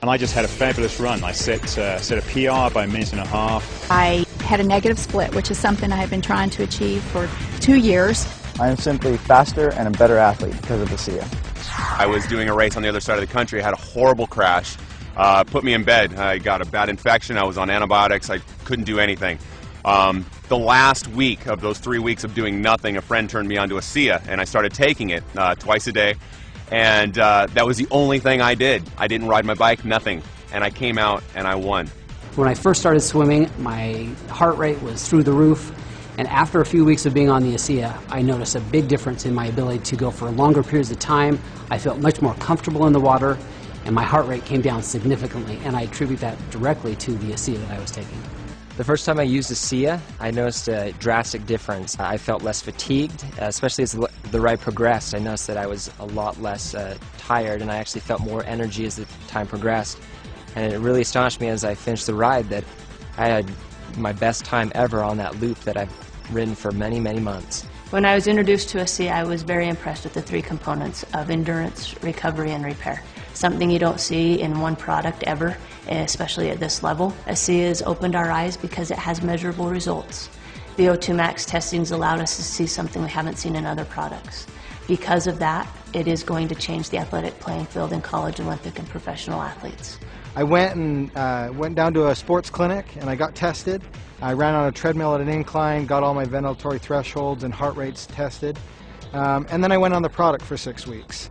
and I just had a fabulous run. I set a PR by a minute and a half. I had a negative split, which is something I have been trying to achieve for 2 years. I am simply faster and a better athlete because of ASEA. I was doing a race on the other side of the country, had a horrible crash, put me in bed. I got a bad infection, I was on antibiotics, I couldn't do anything. The last week of those 3 weeks of doing nothing, a friend turned me on to ASEA, and I started taking it twice a day, and that was the only thing I did. I didn't ride my bike, nothing, and I came out and I won. When I first started swimming, my heart rate was through the roof, and after a few weeks of being on the ASEA, I noticed a big difference in my ability to go for longer periods of time. I felt much more comfortable in the water, and my heart rate came down significantly, and I attribute that directly to the ASEA that I was taking. The first time I used ASEA, I noticed a drastic difference. I felt less fatigued, especially as the ride progressed. I noticed that I was a lot less tired, and I actually felt more energy as the time progressed. And it really astonished me as I finished the ride that I had my best time ever on that loop that I've ridden for many, many months. When I was introduced to ASEA, I was very impressed with the 3 components of endurance, recovery, and repair. Something you don't see in one product ever, especially at this level. ASEA has opened our eyes because it has measurable results. The O2 Max testing has allowed us to see something we haven't seen in other products. Because of that, it is going to change the athletic playing field in college, Olympic, and professional athletes. I went down to a sports clinic and I got tested. I ran on a treadmill at an incline, got all my ventilatory thresholds and heart rates tested, and then I went on the product for 6 weeks.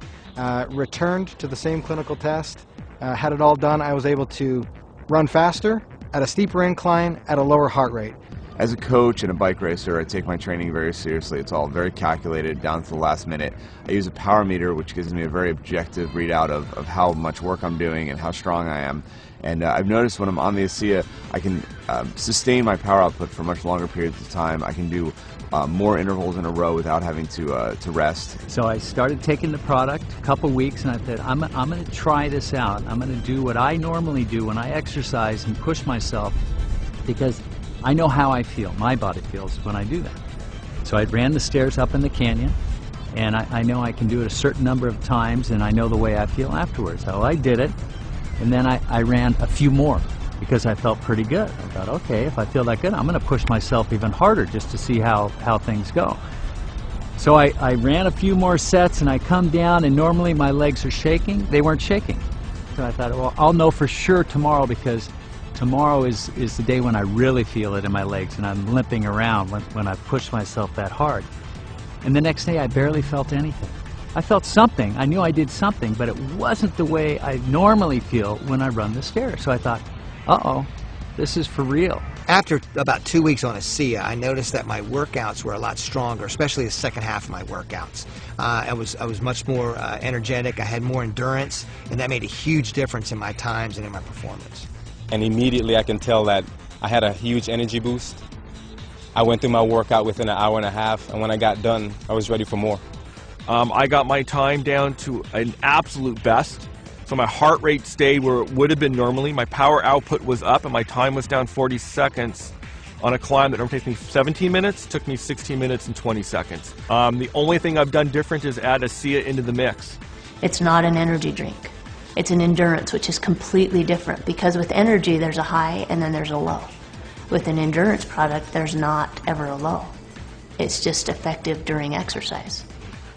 Returned to the same clinical test, had it all done. I was able to run faster, at a steeper incline, at a lower heart rate. As a coach and a bike racer, I take my training very seriously. It's all very calculated down to the last minute. I use a power meter, which gives me a very objective readout of how much work I'm doing and how strong I am. And I've noticed when I'm on the ASEA, I can sustain my power output for much longer periods of time. I can do more intervals in a row without having to rest. So I started taking the product a couple weeks, and I said, I'm going to try this out. I'm going to do what I normally do when I exercise and push myself, because I know how I feel, my body feels when I do that. So I ran the stairs up in the canyon, and I know I can do it a certain number of times, and I know the way I feel afterwards. So I did it, and then I ran a few more because I felt pretty good. I thought, okay, if I feel that good, I'm going to push myself even harder just to see how things go. So I ran a few more sets, and I come down, and normally my legs are shaking. They weren't shaking. So I thought, well, I'll know for sure tomorrow, because tomorrow is the day when I really feel it in my legs and I'm limping around when I push myself that hard. And the next day I barely felt anything. I felt something. I knew I did something, but it wasn't the way I normally feel when I run the stairs. So I thought, uh-oh, this is for real. After about 2 weeks on ASEA, I noticed that my workouts were a lot stronger, especially the second half of my workouts. I was much more energetic, I had more endurance, and that made a huge difference in my times and in my performance. And immediately I can tell that I had a huge energy boost. I went through my workout within an hour and a half, and when I got done, I was ready for more. I got my time down to an absolute best. So my heart rate stayed where it would have been normally. My power output was up, and my time was down 40 seconds on a climb that normally takes me 17 minutes, took me 16 minutes and 20 seconds. The only thing I've done different is add ASEA into the mix. It's not an energy drink. It's an endurance, which is completely different, because with energy there's a high and then there's a low. With an endurance product, there's not ever a low. It's just effective during exercise.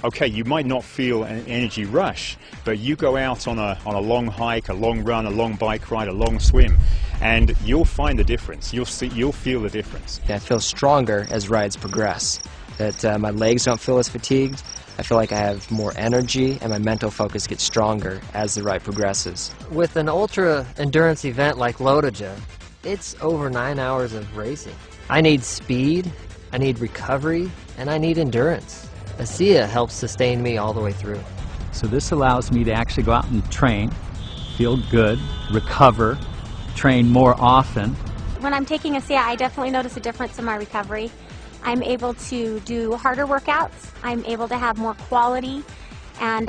Okay, you might not feel an energy rush, but you go out on a long hike, a long run, a long bike ride, a long swim, and you'll find the difference. You'll feel the difference. I feel stronger as rides progress. That my legs don't feel as fatigued. I feel like I have more energy, and my mental focus gets stronger as the ride progresses. With an ultra endurance event like Lotoja, it's over 9 hours of racing. I need speed, I need recovery, and I need endurance. ASEA helps sustain me all the way through. So this allows me to actually go out and train, feel good, recover, train more often. When I'm taking ASEA, I definitely notice a difference in my recovery. I'm able to do harder workouts, I'm able to have more quality, and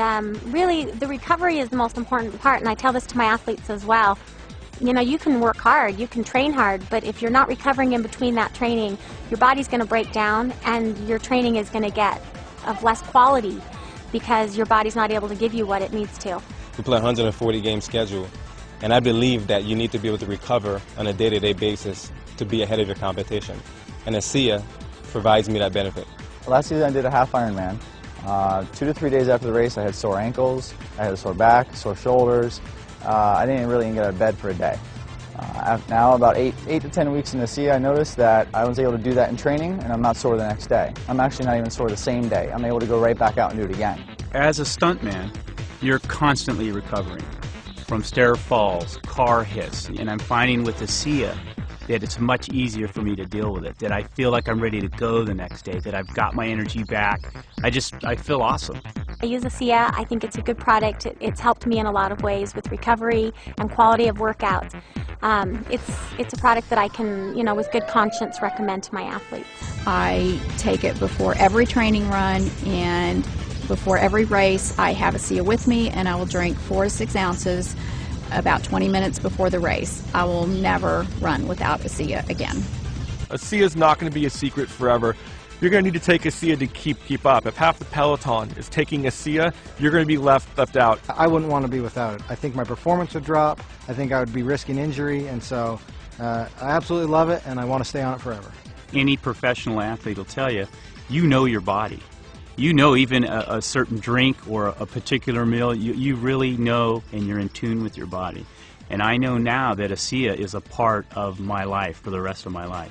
really the recovery is the most important part, and I tell this to my athletes as well. You know, you can work hard, you can train hard, but if you're not recovering in between that training, your body's going to break down and your training is going to get of less quality because your body's not able to give you what it needs to. We play a 140 game schedule, And I believe that you need to be able to recover on a day-to-day basis to be ahead of your competition. And ASEA provides me that benefit. Last season I did a half Ironman. 2 to 3 days after the race I had sore ankles, I had a sore back, sore shoulders. I didn't really even get out of bed for a day. Now about 8 to 10 weeks in ASEA, I noticed that I was able to do that in training and I'm not sore the next day. I'm actually not even sore the same day. I'm able to go right back out and do it again. As a stuntman, you're constantly recovering from stair falls, car hits, and I'm finding with ASEA that it's much easier for me to deal with it, that I feel like I'm ready to go the next day, that I've got my energy back. I feel awesome. I use ASEA. I think it's a good product. It's helped me in a lot of ways with recovery and quality of workout. It's a product that I can, with good conscience recommend to my athletes. I take it before every training run and before every race. I have ASEA with me, and I will drink 4 to 6 ounces about 20 minutes before the race. I will never run without ASEA again. ASEA is not going to be a secret forever. You're going to need to take ASEA to keep up. If half the peloton is taking ASEA, you're going to be left out. I wouldn't want to be without it. I think my performance would drop. I think I would be risking injury, and so I absolutely love it, and I want to stay on it forever. Any professional athlete will tell you, you know your body. You know even a certain drink or a particular meal, you really know and you're in tune with your body. And I know now that ASEA is a part of my life for the rest of my life.